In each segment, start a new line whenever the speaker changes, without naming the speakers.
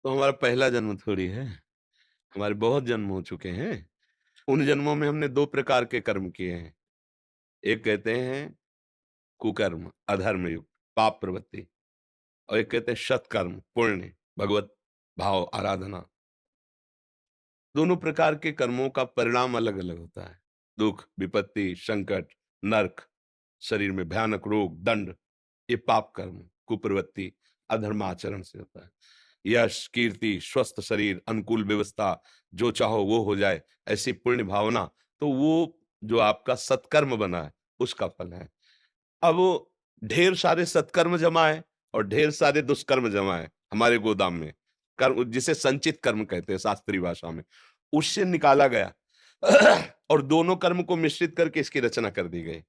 तो हमारा पहला जन्म थोड़ी है, हमारे बहुत जन्म हो चुके हैं। उन जन्मों में हमने 2 प्रकार के कर्म किए हैं। एक कहते हैं कुकर्म, अधर्म युक्त, पाप प्रवृत्ति और एक कहते हैं सत्कर्म, पुण्य, भगवत भाव, आराधना। दोनों प्रकार के कर्मों का परिणाम अलग-अलग होता है। दुःख, विपत्ति, संकट, नर्क, शरीर में भयानक रोग, दंड, ये पाप कर्म, कुप्रवृत्ति, अधर्माचरण से होता है। यश, कीर्ति, स्वस्थ शरीर, अनुकूल व्यवस्था, जो चाहो वो हो जाए, ऐसी पुण्य भावना, तो वो जो आपका सत्कर्म बना है, उसका फल है। अब ढेर सारे सत्कर्म जमा है और ढेर सारे दुष्कर्म जमा है हमारे गोदाम में। कर्म जिसे संचित कर्म कहते हैं शास्त्रीय भाषा में, उससे निकाला गया और दोनों कर्म को मिश्रित करके इसकी रचना कर दी गई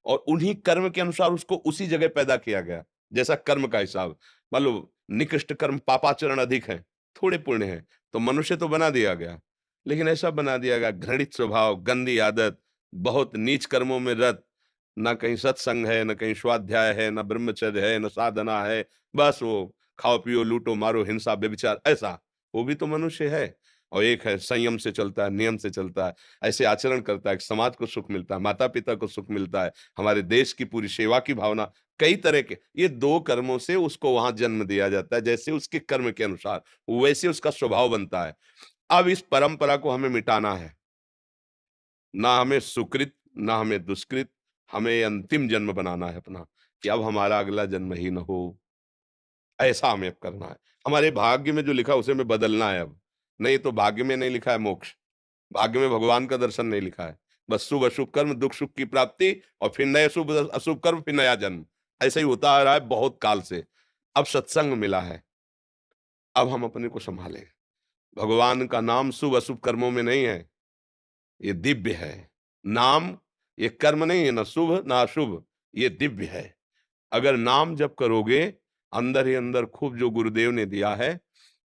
और उन्हीं कर्म के अनुसार उसको उसी जगह पैदा किया गया, जैसा कर्म का हिसाब। मान लो निकृष्ट कर्म पापाचरण अधिक है, थोड़े पुण्य है, तो मनुष्य तो बना दिया गया, लेकिन ऐसा बना दिया गया घृणित स्वभाव, गंदी आदत, बहुत नीच कर्मों में रत, ना कहीं सत्संग है, ना कहीं स्वाध्याय है, ना ब्रह्मचर्य है, ना साधना है, बस वो खाओ पियो लूटो मारो हिंसा व्यभिचार, ऐसा वो भी तो मनुष्य है। और एक है संयम से चलता है, नियम से चलता है, ऐसे आचरण करता है कि समाज को सुख मिलता है, माता पिता को सुख मिलता है, हमारे देश की पूरी सेवा की भावना, कई तरह के ये 2 कर्मों से उसको वहां जन्म दिया जाता है, जैसे उसके कर्म के अनुसार वैसे उसका स्वभाव बनता है। अब इस परंपरा को हमें मिटाना है, ना हमें सुकृत, ना हमें दुष्कृत, हमें अंतिम जन्म बनाना है अपना, कि अब हमारा अगला जन्म ही न हो, ऐसा हमें अब करना है। हमारे भाग्य में जो लिखा है उसे हमें बदलना है अब, नहीं तो भाग्य में नहीं लिखा है मोक्ष, भाग्य में भगवान का दर्शन नहीं लिखा है। बस शुभ अशुभ कर्म, दुःख सुख की प्राप्ति और फिर नए शुभ अशुभ कर्म, फिर नया जन्म। ऐसा ही होता आ रहा है बहुत काल से। अब सत्संग मिला है, अब हम अपने को सँभालें। भगवान का नाम शुभ अशुभ कर्मों में नहीं है, ये दिव्य है। नाम ये कर्म नहीं है, ना शुभ ना अशुभ, ये दिव्य है। अगर नाम जप करोगे, अंदर ही अंदर खूब जो गुरुदेव ने दिया है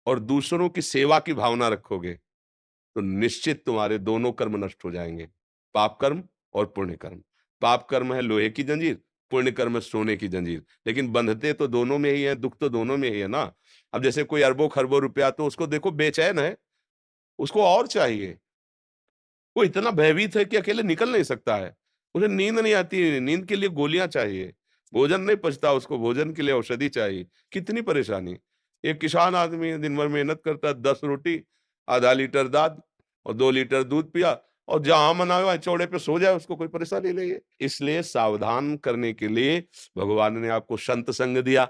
और दूसरों की सेवा की भावना रखोगे, तो निश्चित तुम्हारे दोनों कर्म नष्ट हो जाएँगे, पाप कर्म और पुण्य कर्म। पाप कर्म है लोहे की जंजीर, पुण्य कर्म है सोने की जंजीर, लेकिन बंधते तो दोनों में ही है, दुःख तो दोनों में ही है ना। अब जैसे कोई अरबों-खरबों रुपया तो उसको देखो बेचैन है, उसको और चाहिए। वो इतना भयभीत है कि अकेले निकल नहीं सकता है। उसे नींद नहीं आती, नींद के लिए गोलियाँ चाहिए। भोजन नहीं पचता उसको, भोजन के लिए औषधि चाहिए। कितनी परेशानी। एक किसान आदमी है, दिन भर मेहनत करता है, 10 रोटी, आधा लीटर दाद और 2 लीटर दूध पिया और जहाँ मन आए वहाँ चौड़े पे सो जाए, उसको कोई परेशानी नहीं है। इसलिए सावधान करने के लिए भगवान ने आपको संत संग दिया,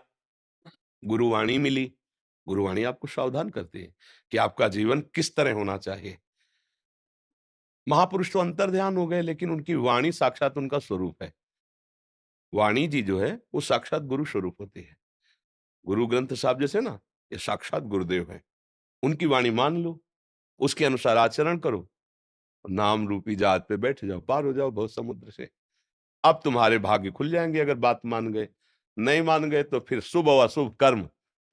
गुरुवाणी मिली। गुरुवाणी आपको सावधान करती है कि आपका जीवन किस तरह होना चाहिए। महापुरुष तो अंतर्ध्यान हो गए, लेकिन उनकी वाणी साक्षात उनका स्वरूप है। वाणी जी जो है, वो साक्षात गुरु स्वरूप होती है। गुरु ग्रंथ साहब जैसे ना, ये साक्षात गुरुदेव हैं। उनकी वाणी मान लो, उसके अनुसार आचरण करो, नाम रूपी जहाज पे बैठ जाओ, पार हो जाओ भव समुद्र से। अब तुम्हारे भाग्य खुल जाएँगे अगर बात मान गए। नहीं मान गए तो फिर शुभ और अशुभ कर्म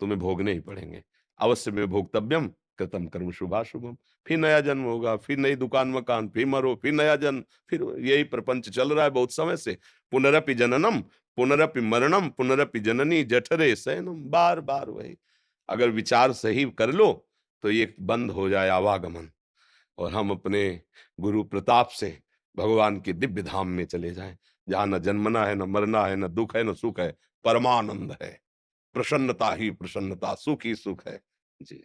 तुम्हें भोगने ही पड़ेंगे। अवश्य में भोक्तव्यम कृतं कर्म शुभाशुभम। फिर नया जन्म होगा, फिर नई दुकान मकान, फिर मरो, फिर नया जन्म, फिर यही प्रपंच चल रहा है बहुत समय से। पुनरपि जननम, पुनरपि मरणम, पुनरपि जननी जठरे शयनम, बार-बार वही। अगर विचार सही कर लो, तो ये बंद हो जाए आवागमन और हम अपने गुरु प्रताप से भगवान के दिव्य धाम में चले जाएं, जहां न जन्मना है, न मरना है, न दुख है, न सुख है, परमानंद है, प्रसन्नता ही प्रसन्नता, सुख ही सुख है। जी।